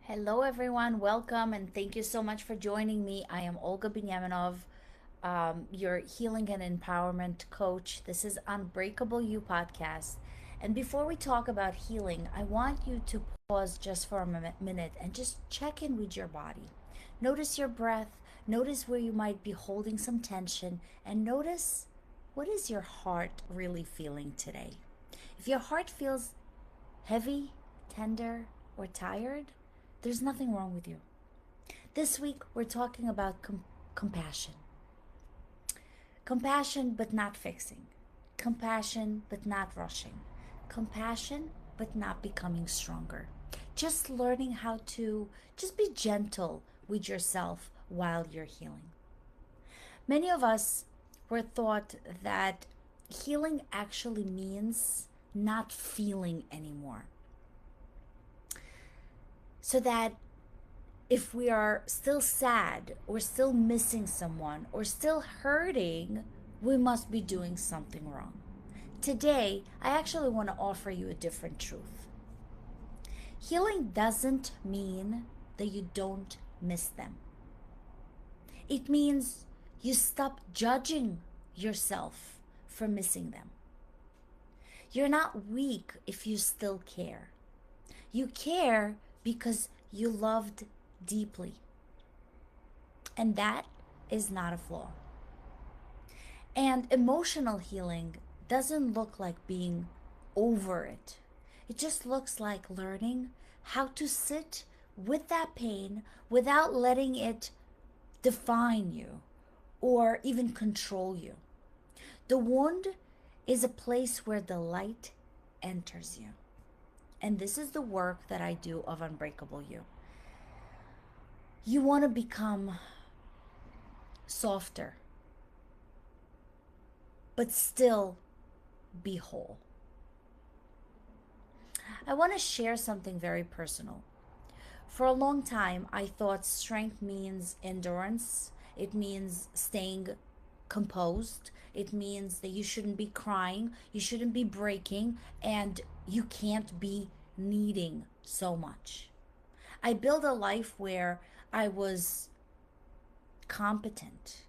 Hello, everyone. Welcome, and thank you so much for joining me. I am Olga Binyaminov, your healing and empowerment coach. This is Unbreakable-You podcast. And before we talk about healing, I want you to pause just for a minute and just check in with your body. Notice your breath, notice where you might be holding some tension, and notice what is your heart really feeling today. If your heart feels heavy, tender, or tired, there's nothing wrong with you. This week, we're talking about compassion. Compassion, but not fixing. Compassion, but not rushing. Compassion, but not becoming stronger. Just learning how to just be gentle with yourself while you're healing. Many of us were taught that healing actually means not feeling anymore. So that if we are still sad or still missing someone or still hurting, we must be doing something wrong. Today, I actually want to offer you a different truth. Healing doesn't mean that you don't miss them. It means you stop judging yourself for missing them. You're not weak if you still care. You care because you loved deeply. And that is not a flaw. And emotional healing doesn't look like being over it. It just looks like learning how to sit with that pain without letting it define you or even control you. The wound is a place where the light enters you. And this is the work that I do of Unbreakable-You. You want to become softer, but still be whole. I want to share something very personal. For a long time, I thought strength means endurance. It means staying composed. It means that you shouldn't be crying, you shouldn't be breaking, and you can't be needing so much. I built a life where I was competent,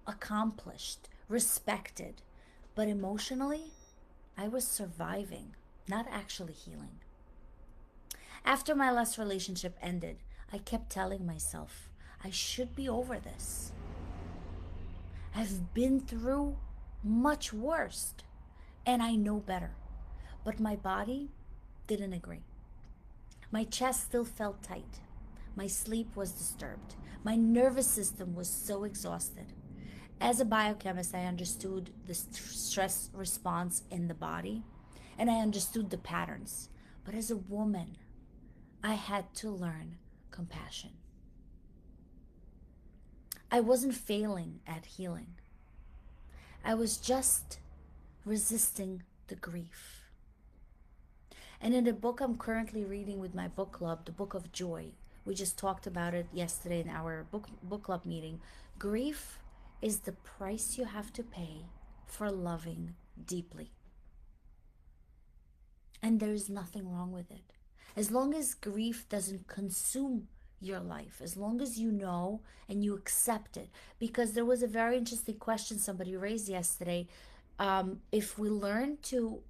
accomplished, respected, but emotionally, I was surviving, not actually healing. After my last relationship ended, I kept telling myself, I should be over this. I've been through much worse and I know better. But my body didn't agree. My chest still felt tight. My sleep was disturbed. My nervous system was so exhausted. As a biochemist, I understood the stress response in the body and I understood the patterns. But as a woman, I had to learn compassion. I wasn't failing at healing. I was just resisting the grief. And in the book I'm currently reading with my book club, the Book of Joy, we just talked about it yesterday in our book club meeting. Grief is the price you have to pay for loving deeply. And there's nothing wrong with it. As long as grief doesn't consume your life, as long as you know and you accept it. Because there was a very interesting question somebody raised yesterday. If we learn to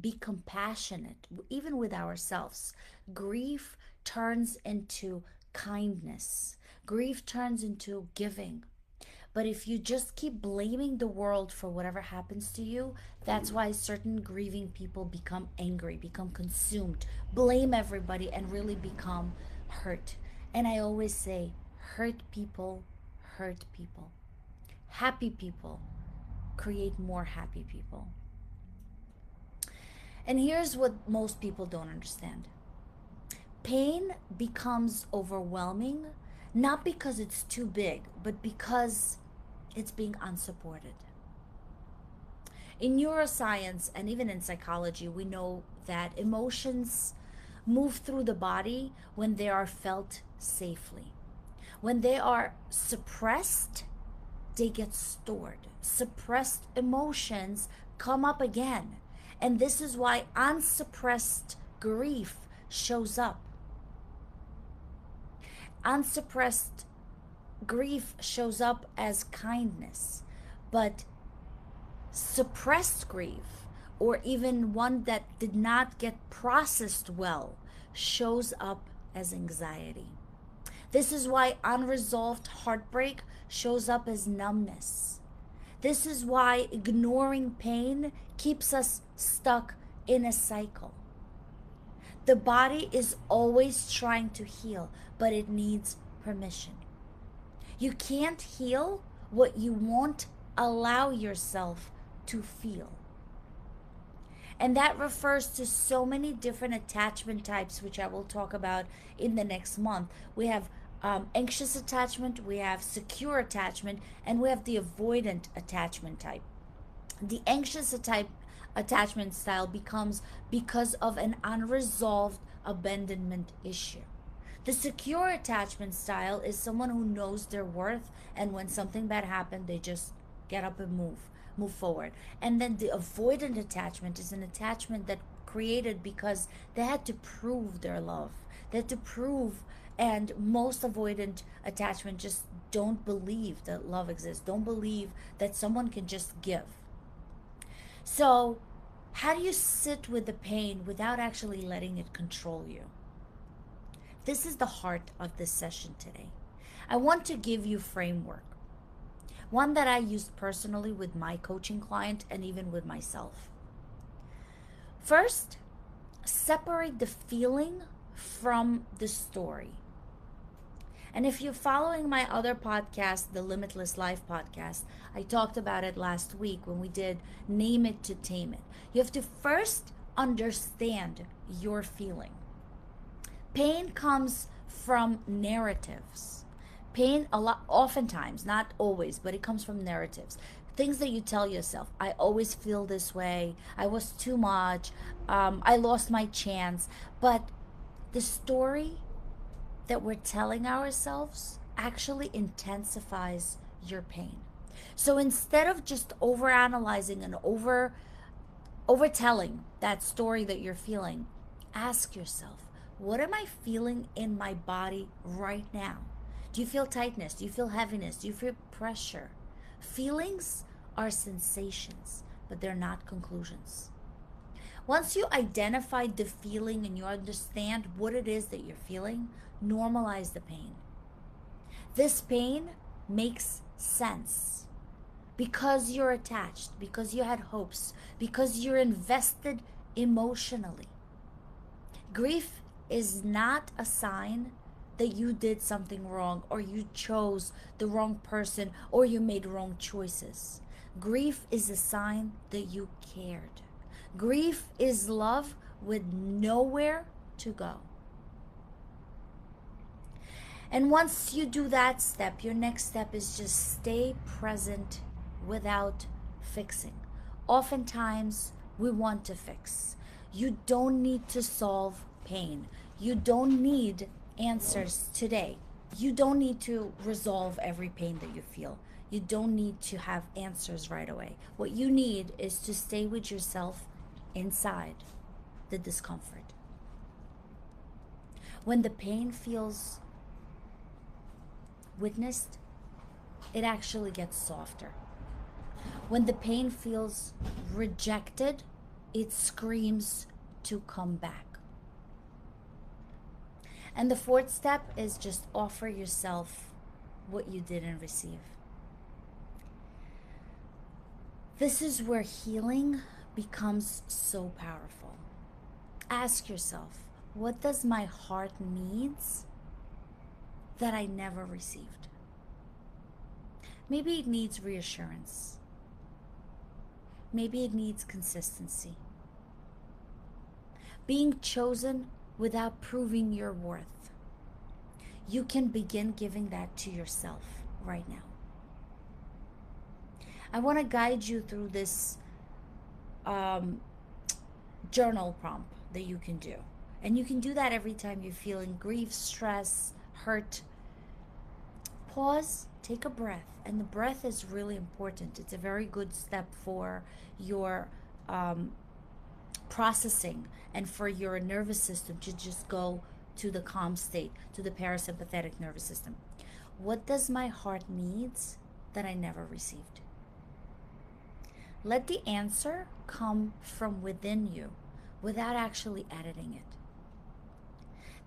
be compassionate, even with ourselves, grief turns into kindness, grief turns into giving. But if you just keep blaming the world for whatever happens to you, that's why certain grieving people become angry, become consumed, blame everybody, and really become hurt. And I always say, hurt people hurt people. Happy people create more happy people. And here's what most people don't understand. Pain becomes overwhelming, not because it's too big, but because it's being unsupported. In neuroscience and even in psychology, we know that emotions move through the body when they are felt safely. When they are suppressed, they get stored. Suppressed emotions come up again. And this is why unsuppressed grief shows up. Unsuppressed grief shows up as kindness, but suppressed grief, or even one that did not get processed well, shows up as anxiety. This is why unresolved heartbreak shows up as numbness. This is why ignoring pain keeps us stuck in a cycle. The body is always trying to heal, but it needs permission. You can't heal what you won't allow yourself to feel. And that refers to so many different attachment types, which I will talk about in the next month. We have anxious attachment, we have secure attachment, and we have the avoidant attachment type. The anxious attachment style becomes because of an unresolved abandonment issue. The secure attachment style is someone who knows their worth, and when something bad happens, they just get up and move forward. And then the avoidant attachment is an attachment that created because they had to prove their love. They had to prove, and most avoidant attachment just don't believe that love exists, don't believe that someone can just give. So, how do you sit with the pain without actually letting it control you? This is the heart of this session today. I want to give you framework, one that I used personally with my coaching client and even with myself. First, separate the feeling from the story. And if you're following my other podcast, the Limitless Life podcast, I talked about it last week when we did Name It to Tame It. You have to first understand your feeling. Pain comes from narratives. Pain, oftentimes, not always, but it comes from narratives. Things that you tell yourself. I always feel this way. I was too much. I lost my chance. But the story that we're telling ourselves actually intensifies your pain. So instead of just overanalyzing and overtelling that story that you're feeling, ask yourself, what am I feeling in my body right now? Do you feel tightness? Do you feel heaviness? Do you feel pressure? Feelings are sensations, but they're not conclusions. Once you identify the feeling and you understand what it is that you're feeling, normalize the pain. This pain makes sense because you're attached, because you had hopes, because you're invested emotionally. Grief is not a sign that you did something wrong, or you chose the wrong person, or you made wrong choices. Grief is a sign that you cared. Grief is love with nowhere to go. And once you do that step, your next step is just stay present without fixing. Oftentimes, we want to fix. You don't need to solve pain. You don't need answers today. You don't need to resolve every pain that you feel. You don't need to have answers right away. What you need is to stay with yourself inside the discomfort. When the pain feels witnessed, it actually gets softer. When the pain feels rejected, it screams to come back. And the fourth step is just offer yourself what you didn't receive. This is where healing becomes so powerful. Ask yourself, what does my heart needs that I never received? Maybe it needs reassurance. Maybe it needs consistency. Being chosen without proving your worth. You can begin giving that to yourself right now. I want to guide you through this journal prompt that you can do. And you can do that every time you're feeling grief, stress, hurt. Pause, take a breath. And the breath is really important. It's a very good step for your processing and for your nervous system to just go to the calm state, to the parasympathetic nervous system. What does my heart needs that I never received? Let the answer come from within you without actually editing it.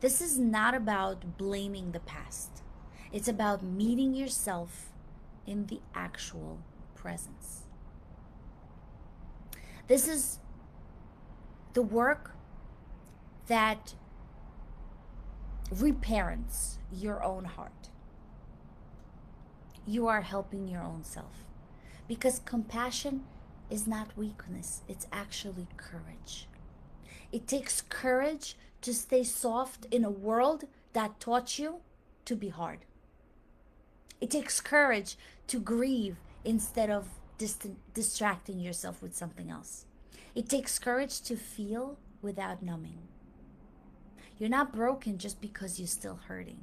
This is not about blaming the past. It's about meeting yourself in the actual presence. This is the work that reparents your own heart. You are helping your own self. Because compassion is not weakness, it's actually courage. It takes courage to stay soft in a world that taught you to be hard. It takes courage to grieve instead of distracting yourself with something else. It takes courage to feel without numbing. You're not broken just because you're still hurting.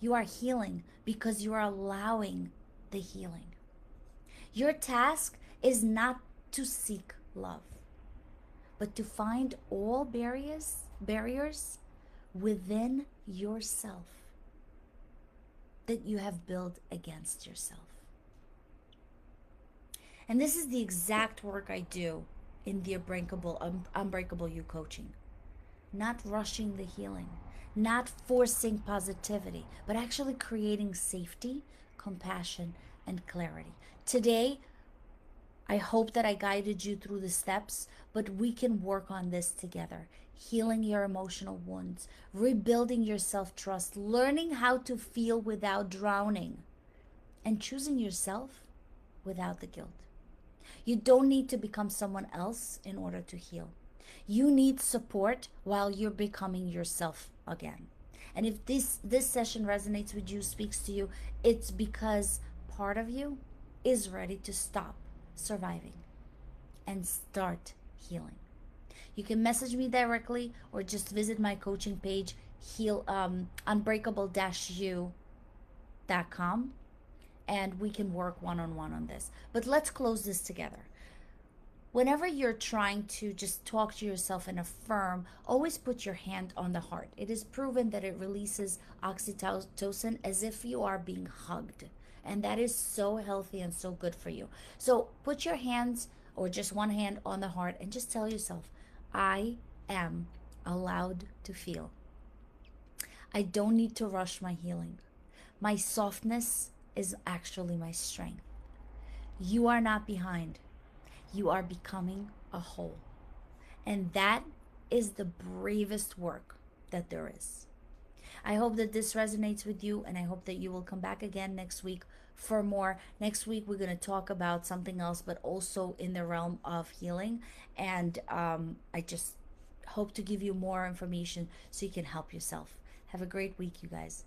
You are healing because you are allowing the healing. Your task is not to seek love, but to find all barriers within yourself that you have built against yourself. And this is the exact work I do in the Unbreakable-You coaching. Not rushing the healing, not forcing positivity, but actually creating safety, compassion, and clarity. Today, I hope that I guided you through the steps, but we can work on this together. Healing your emotional wounds, rebuilding your self-trust, learning how to feel without drowning, and choosing yourself without the guilt. You don't need to become someone else in order to heal. You need support while you're becoming yourself again. And if this session resonates with you, speaks to you, it's because part of you is ready to stop surviving and start healing. You can message me directly or just visit my coaching page, unbreakable-you.com, and we can work one-on-one on this. But let's close this together. Whenever you're trying to just talk to yourself and affirm, always put your hand on the heart. It is proven that it releases oxytocin as if you are being hugged. And that is so healthy and so good for you. So put your hands or just one hand on the heart and just tell yourself, I am allowed to feel. I don't need to rush my healing. My softness is actually my strength. You are not behind. You are becoming a whole. And that is the bravest work that there is. I hope that this resonates with you, and I hope that you will come back again next week for more. Next week, we're going to talk about something else, but also in the realm of healing. And I just hope to give you more information so you can help yourself. Have a great week, you guys.